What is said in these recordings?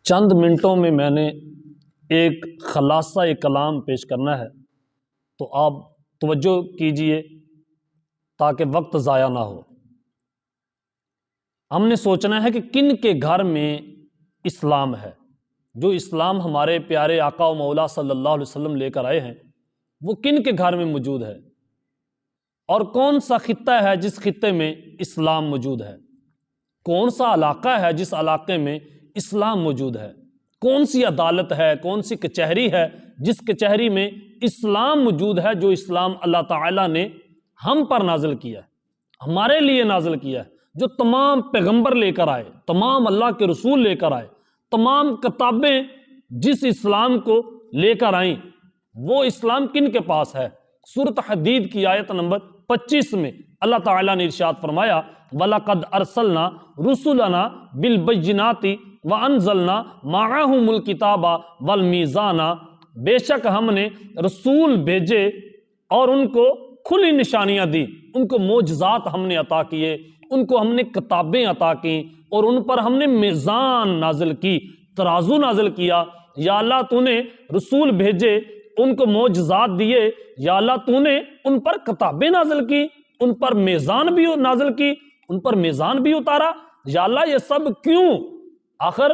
چند منٹوں میں میں نے ایک خلاصہ کلام پیش کرنا ہے، تو آپ توجہ کیجئے تاکہ وقت ضائع نہ ہو۔ ہم نے سوچنا ہے کہ کن کے گھر میں اسلام ہے۔ جو اسلام ہمارے پیارے آقا و مولا صلی اللہ علیہ وسلم لے کر آئے ہیں، وہ کن کے گھر میں موجود ہے، اور کون سا خطہ ہے جس خطے میں اسلام موجود ہے، کون سا علاقہ ہے جس علاقے میں اسلام موجود ہے، کون سی عدالت ہے، کون سی کچہری ہے جس کچہری میں اسلام موجود ہے، جو اسلام اللہ تعالیٰ نے ہم پر نازل کیا ہے، ہمارے لیے نازل کیا ہے، جو تمام پیغمبر لے کر آئے، تمام اللہ کے رسول لے کر آئے، تمام کتابیں جس اسلام کو لے کر آئیں، وہ اسلام کن کے پاس ہے؟ سورۃ حدید کی آیت نمبر 25 میں اللہ تعالیٰ نے ارشاد فرمایا وَلَقَدْ أَرْسَلْنَا رُسُلَنَا بِالْبَيِّنَاتِ وَأَنزَلْنَا مَعَهُمُ الْكِتَابَ وَالْمِيزَانَ، بے شک ہم نے رسول بھیجے اور ان کو کھلی نشانیاں دی، ان کو معجزات ہم نے عطا کیے، ان کو ہم نے کتابیں عطا کی، اور ان پر ہم نے میزان نازل کی، ترازو نازل کیا۔ یا اللہ تو نے رسول بھیجے، ان کو معجزات دیے، یا اللہ تو نے ان پر کتابیں نازل کی، ان پر میزان بھی نازل کی، ان پر میزان بھی اتارا۔ یا اللہ یہ سب کیوں؟ آخر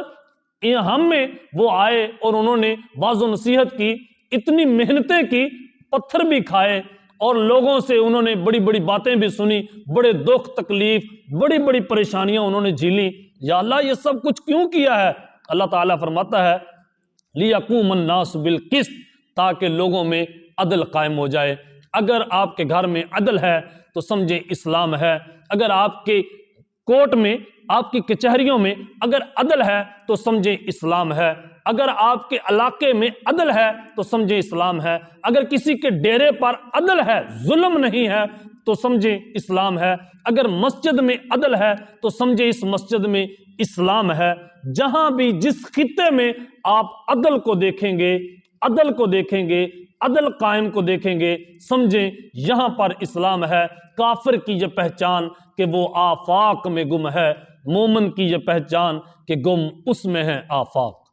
ہم میں وہ آئے اور انہوں نے واعظ و نصیحت کی، اتنی محنتیں کی، پتھر بھی کھائے، اور لوگوں سے انہوں نے بڑی بڑی باتیں بھی سنی، بڑے دکھ تکلیف، بڑی بڑی پریشانیاں انہوں نے جھیلیں۔ یا اللہ یہ سب کچھ کیوں کیا ہے؟ اللہ تعالیٰ فرماتا ہے لِيَقُومَ النَّاسُ بِالْقِسْطِ، تاکہ لوگوں میں عدل قائم ہو جائے۔ اگر آپ کے گھر میں عدل ہے تو سمجھیں اسلام ہے۔ اگر آپ کے کورٹ میں، آپ کی کچہریوں میں اگر عدل ہے تو سمجھیں اسلام ہے۔ اگر آپ کے علاقے میں عدل ہے تو سمجھیں اسلام ہے۔ اگر کسی کے ڈیرے پر عدل ہے، ظلم نہیں ہے، تو سمجھیں اسلام ہے۔ اگر مسجد میں عدل ہے تو سمجھیں اس مسجد میں اسلام ہے۔ جہاں بھی جس خطے میں آپ عدل کو دیکھیں گے، عدل کو دیکھیں گے، عدل قائم کو دیکھیں گے، سمجھیں یہاں پر اسلام ہے۔ کافر کی یہ پہچان کہ وہ آفاق میں گم ہے، مومن کی یہ پہچان کہ گم اس میں ہے آفاق۔